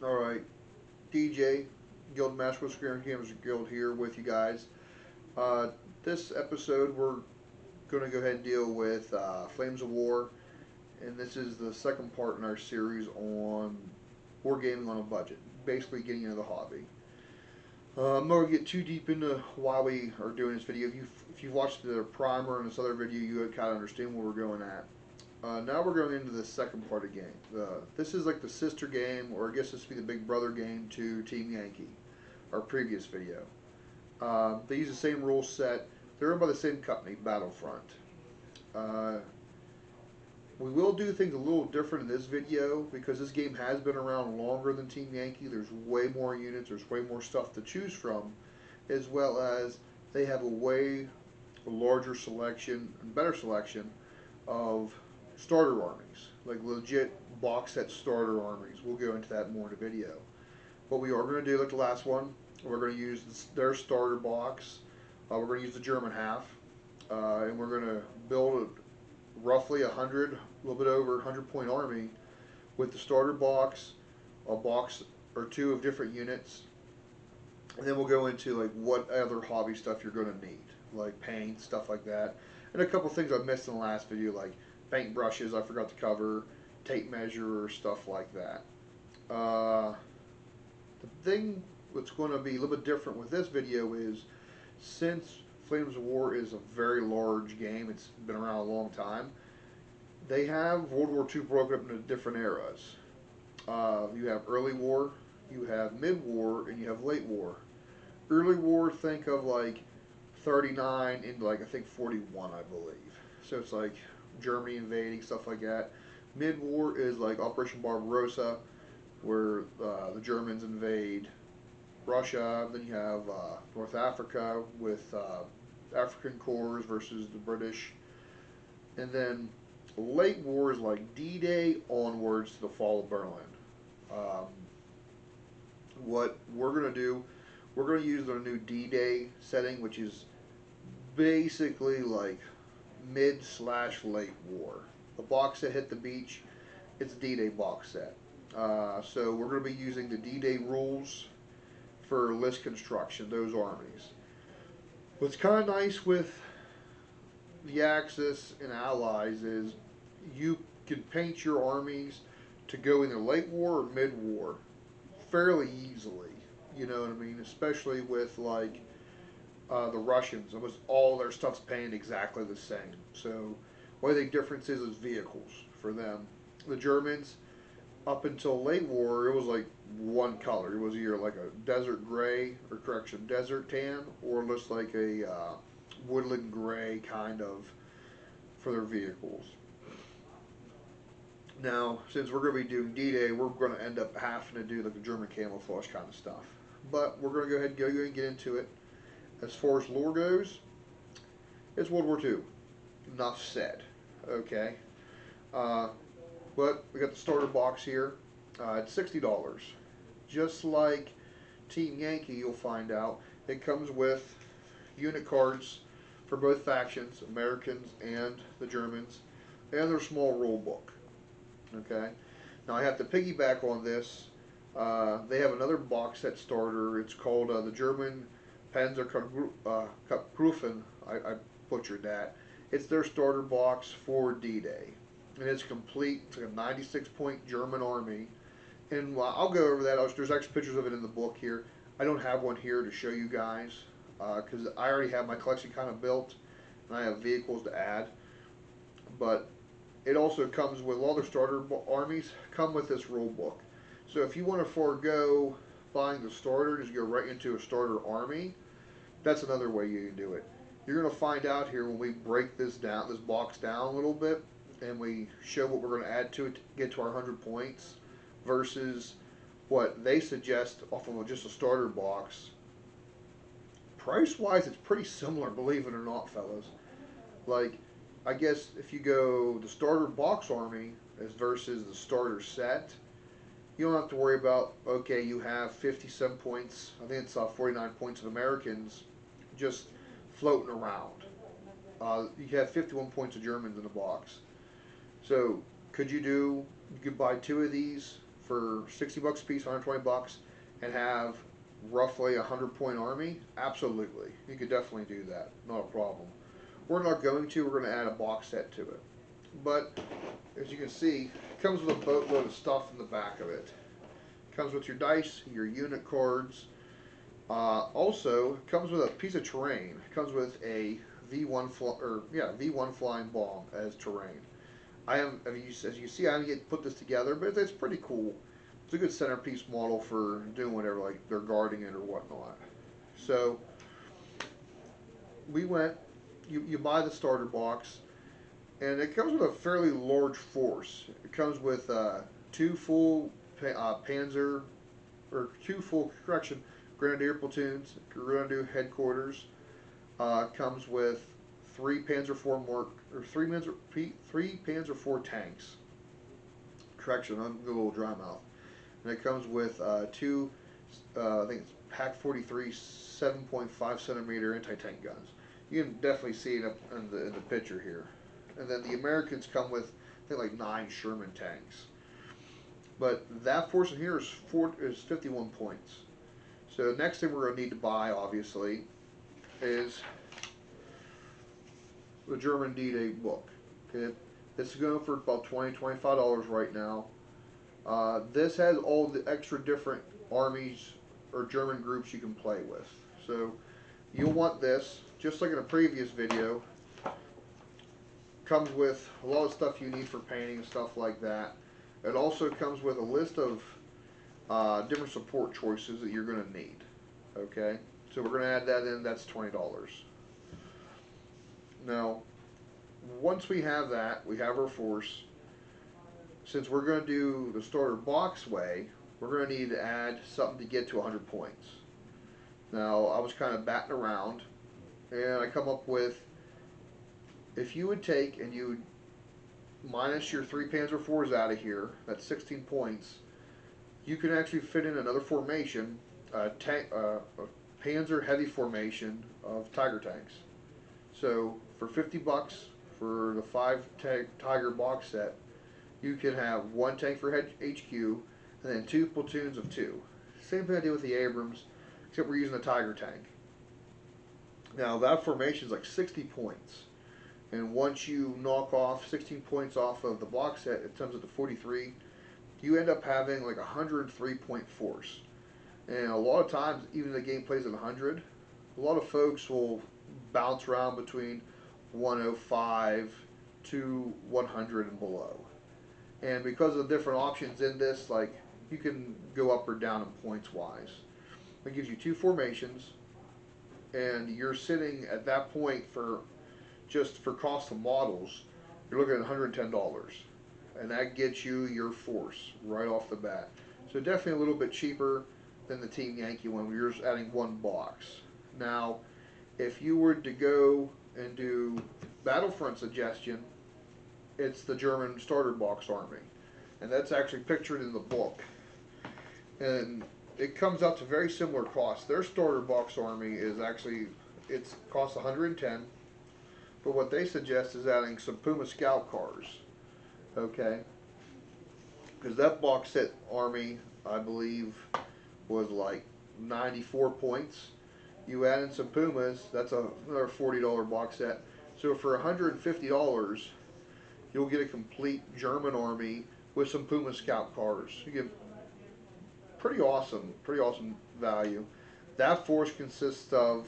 Alright, DJ, Guild Master Screen Gamers Guild here with you guys. Uh, this episode we're going to go ahead and deal with Flames of War, and this is the second part in our series on wargaming on a budget, basically getting into the hobby. I'm not going to get too deep into why we are doing this video. If you've watched the primer and this other video, you would kind of understand where we're going at. Now we're going into the second part of the game. This is like the sister game, or I guess this would be the big brother game to Team Yankee, our previous video. They use the same rule set. They're owned by the same company, Battlefront. Uh, we will do things a little different in this video because this game has been around longer than Team Yankee. There's way more units, there's way more stuff to choose from, as well as they have a way larger selection and better selection of starter armies, like legit box set starter armies. We'll go into that more in the video. What we are going to do, like the last one, we're going to use their starter box. We're going to use the German half, and we're going to build roughly 100, a little bit over 100 point army with the starter box, a box or two of different units, and then we'll go into like what other hobby stuff you're going to need, like paint, stuff like that, and a couple things I missed in the last video, like paint brushes I forgot to cover, tape measure, stuff like that. The thing that's going to be a little bit different with this video is, since Flames of War is a very large game, it's been around a long time, they have World War II broken up into different eras. You have early war, you have mid war, and you have late war. Early war, think of like 39 into like I think 41, I believe. So it's like Germany invading, stuff like that. Mid war is like Operation Barbarossa, where the Germans invade Russia. Then you have North Africa with African corps versus the British. And then late war is like D-Day onwards to the fall of Berlin. Um, what we're going to do, we're going to use their new D-Day setting, which is basically like mid slash late war. The box set hit the beach, it's a D-Day box set. So we're going to be using the D-Day rules for list construction, those armies. What's kind of nice with the Axis and Allies is you can paint your armies to go either late war or mid war fairly easily. You know what I mean? Especially with like the Russians, almost all their stuff's painted exactly the same. So, what I think difference is vehicles for them. The Germans, up until late war, it was like one color. It was either like a desert gray, or correction, desert tan, or looks like a woodland gray kind of for their vehicles. Now, since we're going to be doing D-Day, we're going to end up having to do like the German camouflage kind of stuff. But we're going to go ahead and get into it. As far as lore goes, it's World War II. Enough said. Okay. Uh, but we got the starter box here. It's $60. Just like Team Yankee, you'll find out it comes with unit cards for both factions, Americans and the Germans, and their small rule book. Okay. Now I have to piggyback on this. They have another box set starter. It's called the German Panzerkampfgruppen. I butchered that. It's their starter box for D-Day, and it's complete. It's like a 96-point German army, and I'll go over that. There's actually pictures of it in the book here. I don't have one here to show you guys because I already have my collection kind of built, and I have vehicles to add. But it also comes with all their starter armies come with this rule book. So if you want to forego buying the starter, just go right into a starter army. That's another way you can do it. You're going to find out here when we break this down, this box down a little bit, and we show what we're going to add to it to get to our 100 points versus what they suggest off of just a starter box. Price wise, it's pretty similar, believe it or not, fellas. Like, I guess if you go the starter box army as versus the starter set, you don't have to worry about, okay, you have 57 points, I think it's 49 points of Americans just floating around. You have 51 points of Germans in the box. So, you could buy two of these for 60 bucks a piece, 120 bucks, and have roughly a 100-point army? Absolutely. You could definitely do that. Not a problem. We're not going to. We're going to add a box set to it. But as you can see, it comes with a boatload of stuff in the back of it. It comes with your dice, your unit cards. Also, it comes with a piece of terrain. It comes with a V1 flying bomb as terrain. As you see, I haven't yet put this together, but it's pretty cool. It's a good centerpiece model for doing whatever, like they're guarding it or whatnot. So we went. You buy the starter box, and it comes with a fairly large force. It comes with two full Panzer, or two full correction Grenadier platoons, Grenadier headquarters. Comes with three Panzer IV tanks. Correction, I'm a little dry mouth. And it comes with two, I think it's Pack 43 7.5 centimeter anti-tank guns. You can definitely see it up in the picture here. And then the Americans come with, I think, like 9 Sherman tanks. But that portion here is 51 points. So the next thing we're going to need to buy, obviously, is the German D-Day book. Okay, this is going for about $20-$25 right now. This has all the extra different armies or German groups you can play with. So you'll want this, just like in a previous video. Comes with a lot of stuff you need for painting and stuff like that. It also comes with a list of different support choices that you're going to need. Okay, so we're going to add that in. That's $20. Now, once we have that, we have our force. Since we're going to do the starter box way, we're going to need to add something to get to 100 points. Now, I was kind of batting around, and I come up with, if you would take and you would minus your 3 Panzer IVs out of here, that's 16 points, you can actually fit in another formation, a Panzer heavy formation of Tiger tanks. So for 50 bucks for the 5 Tiger box set, you can have 1 tank for HQ and then 2 platoons of 2. Same thing I did with the Abrams, except we're using a Tiger tank. Now that formation is like 60 points. And once you knock off 16 points off of the box set, it comes up to 43. You end up having like 103 point force. And a lot of times, even the game plays at 100, a lot of folks will bounce around between 105 to 100 and below. And because of the different options in this, like, you can go up or down in points wise. It gives you 2 formations, and you're sitting at that point for just for cost of models, you're looking at $110, and that gets you your force right off the bat. So definitely a little bit cheaper than the Team Yankee one. We're just adding 1 box. Now, if you were to go and do Battlefront suggestion, it's the German starter box army, and that's actually pictured in the book. And it comes out to very similar costs. Their starter box army is actually, it costs 110. But what they suggest is adding some Puma Scout cars, okay? Because that box set army, I believe, was like 94 points. You add in some Pumas, that's another $40 box set. So for $150, you'll get a complete German army with some Puma Scout cars. You get pretty awesome value. That force consists of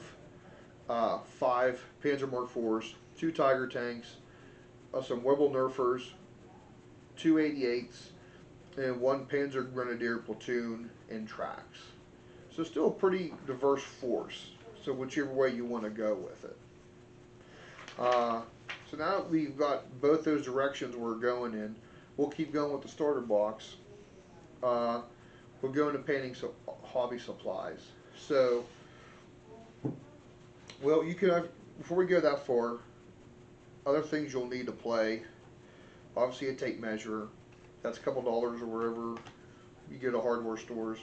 5 Panzer Mark IVs, 2 Tiger tanks, some Webel Nerfers, 2 88s, and 1 Panzer Grenadier platoon in tracks. So still a pretty diverse force. So whichever way you want to go with it. So now that we've got both those directions we're going in, we'll keep going with the starter box. We'll go into painting some hobby supplies. So, well, you can, before we go that far, other things you'll need to play. Obviously a tape measure. That's a couple dollars or wherever you get at hardware stores.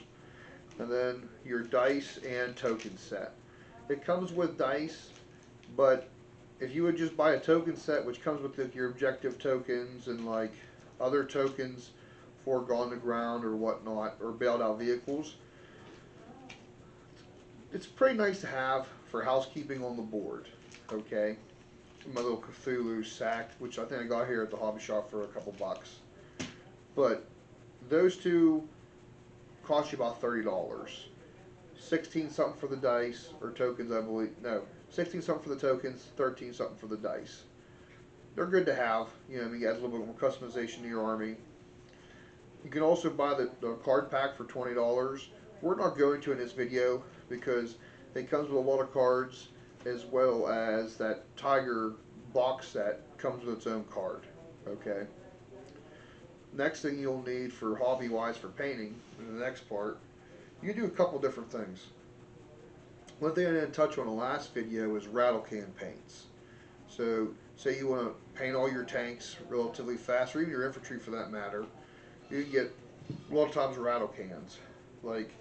And then your dice and token set. It comes with dice, but if you would just buy a token set, which comes with your objective tokens and like other tokens before gone to ground or whatnot, or bailed out vehicles. It's pretty nice to have for housekeeping on the board. Okay, my little Cthulhu sack, which I think I got here at the hobby shop for a couple bucks. But those two cost you about $30. 16 something for the dice or tokens, I believe. No, 16 something for the tokens, 13 something for the dice. They're good to have. You know, you get a little bit more customization to your army. You can also buy the card pack for $20. We're not going to in this video because it comes with a lot of cards, as well as that Tiger box set comes with its own card. Okay. Next thing you'll need for hobby wise for painting in the next part, you can do a couple different things. One thing I didn't touch on in the last video is rattle can paints. So say you want to paint all your tanks relatively fast, or even your infantry for that matter, you can get a lot of times rattle cans, like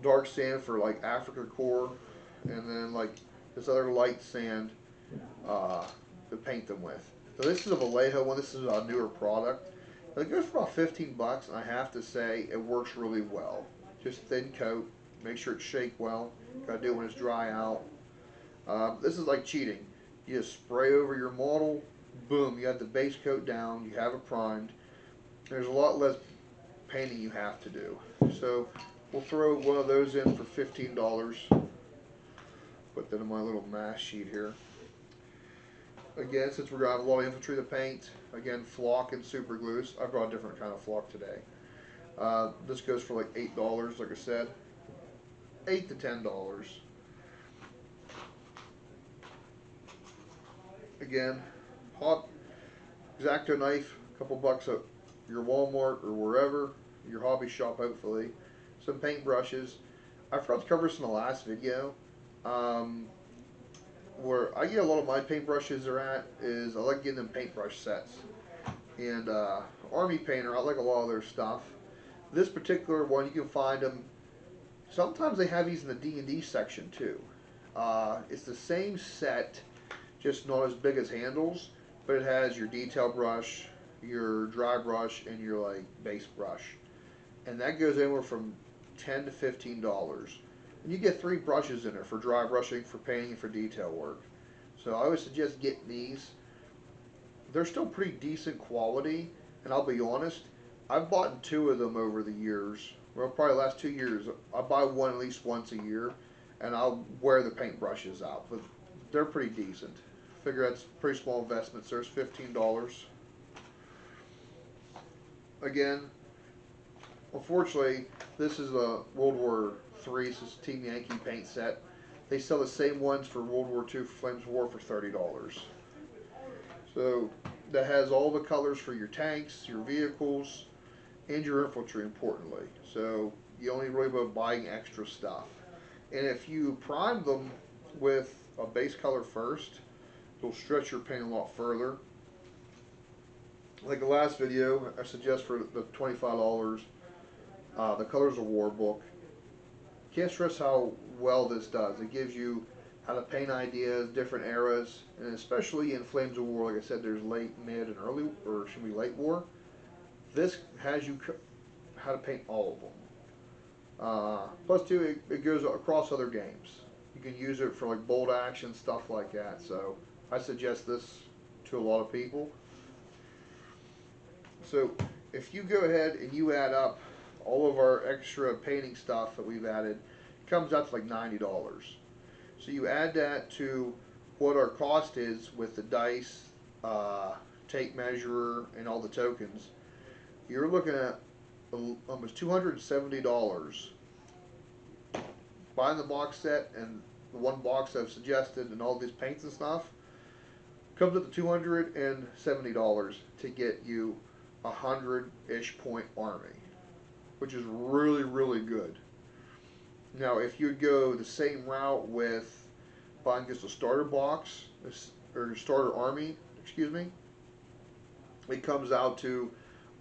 dark sand for like Africa core, and then like this other light sand to paint them with. So this is a Vallejo one. This is a newer product. It goes for about 15 bucks, and I have to say it works really well. Just thin coat, make sure it's shake well. Gotta do it when it's dry out. This is like cheating. You just spray over your model, boom, you have the base coat down, you have it primed. There's a lot less painting you have to do. So we'll throw one of those in for $15. Put that in my little mass sheet here. Again, since we're going to have a lot of infantry to paint, again, flock and super glues. I brought a different kind of flock today. This goes for like $8, like I said. $8 to $10. Again, hot X-Acto knife, a couple bucks at your Walmart or wherever, your hobby shop hopefully. Some paint brushes. I forgot to cover this in the last video. Where I get a lot of my paintbrushes are at is I like getting them paintbrush sets. And Army Painter, I like a lot of their stuff. This particular one, you can find them. Sometimes they have these in the D&D section too. It's the same set, just not as big as handles, but it has your detail brush, your dry brush, and your like base brush. And that goes anywhere from $10 to $15. And you get 3 brushes in there for dry brushing, for painting, and for detail work. So I always suggest getting these. They're still pretty decent quality, and I'll be honest, I've bought 2 of them over the years. Well, probably the last 2 years. I buy one at least once a year, and I'll wear the paint brushes out. But they're pretty decent. Figure that's a pretty small investment. So there's $15. Again, unfortunately, this is a World War III, this is Team Yankee paint set. They sell the same ones for World War II for Flames of War for $30. So that has all the colors for your tanks, your vehicles, and your infantry, importantly. So you only really about buying extra stuff. And if you prime them with a base color first, it'll stretch your paint a lot further. Like the last video, I suggest for the $25, the Colors of War book. Can't stress how well this does. It gives you how to paint ideas, different eras, and especially in Flames of War, like I said, there's late, mid, and early, or should be late war. This has you how to paint all of them. Plus, too, it goes across other games. You can use it for like bolt action, stuff like that. So I suggest this to a lot of people. So if you go ahead and you add up all of our extra painting stuff that we've added, it comes out to like $90. So you add that to what our cost is with the dice, tape measurer, and all the tokens. You're looking at almost $270. Buying the box set and the one box I've suggested and all these paints and stuff comes up to $270 to get you 100-ish point army, which is really, really good. Now, if you'd go the same route with buying just a starter box, or starter army, excuse me, it comes out to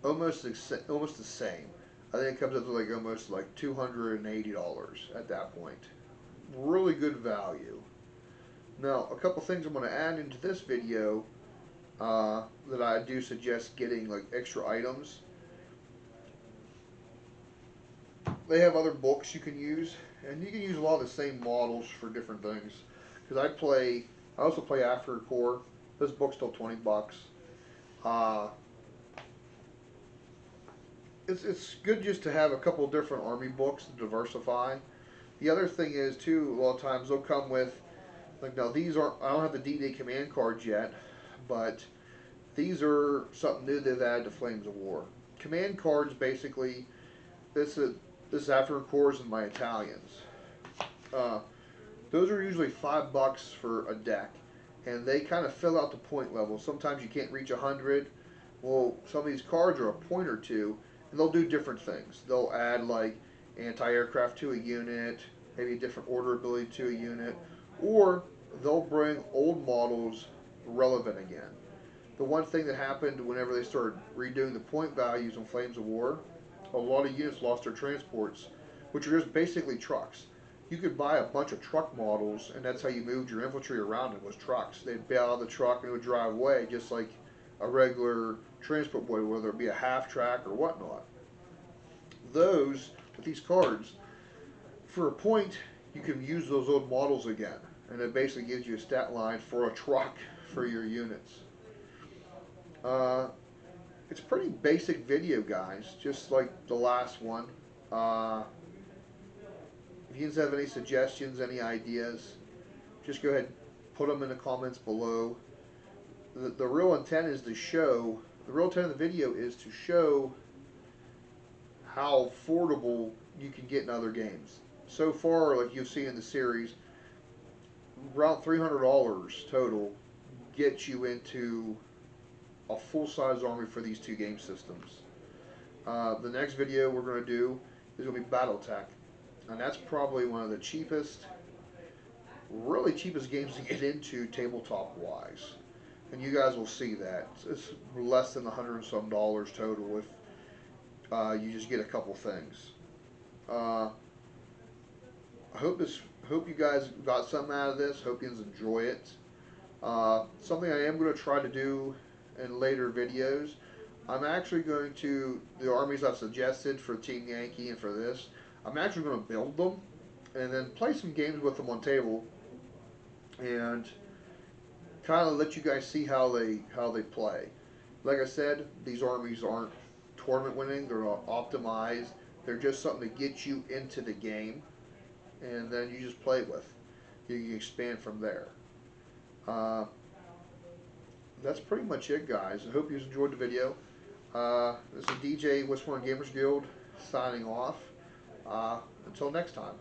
almost the same. I think it comes up to like almost like $280 at that point. Really good value. Now, a couple things I'm going to add into this video that I do suggest getting like extra items they have other books you can use, and you can use a lot of the same models for different things. Because I also play After Core. This book's still $20. Uh, it's good just to have a couple different army books to diversify. The other thing is too, a lot of times they'll come with like now these aren't I don't have the D-Day command cards yet, but these are something new they've added to Flames of War. Command cards basically this is this is After Cores and my Italians. Uh, those are usually $5 for a deck, and they kind of fill out the point level. Sometimes you can't reach 100. Well, some of these cards are a point or two, and they'll do different things. They'll add like anti-aircraft to a unit, maybe a different order ability to a unit, or they'll bring old models relevant again. The one thing that happened whenever they started redoing the point values on Flames of War, a lot of units lost their transports, which are just basically trucks. You could buy a bunch of truck models, and that's how you moved your infantry around. It was trucks. They'd bail out of the truck and it would drive away, just like a regular transport boy, whether it be a half track or whatnot. Those with these cards, for a point, you can use those old models again, and it basically gives you a stat line for a truck for your units. Uh, it's pretty basic video, guys, just like the last one. Uh, if you guys have any suggestions, any ideas, just go ahead and put them in the comments below. The real intent is to show, the real intent of the video is to show how affordable you can get in other games. So far, like you've seen in the series, around $300 total gets you into a full-size army for these two game systems. The next video we're going to do is going to be BattleTech, and that's probably one of the cheapest, really cheapest games to get into tabletop wise. And you guys will see that it's less than $100 and some total if you just get a couple things. I hope you guys got something out of this. Hope you guys enjoy it. Something I am going to try to do in later videos. I'm actually going to the armies I've suggested for Team Yankee and for this. I'm actually going to build them and then play some games with them on table and kind of let you guys see how they play. Like I said, these armies aren't tournament winning. They're not optimized. They're just something to get you into the game, and then you just play with. You can expand from there. Uh, that's pretty much it, guys. I hope you enjoyed the video. This is DJ Westmoreland Gamers Guild signing off. Until next time.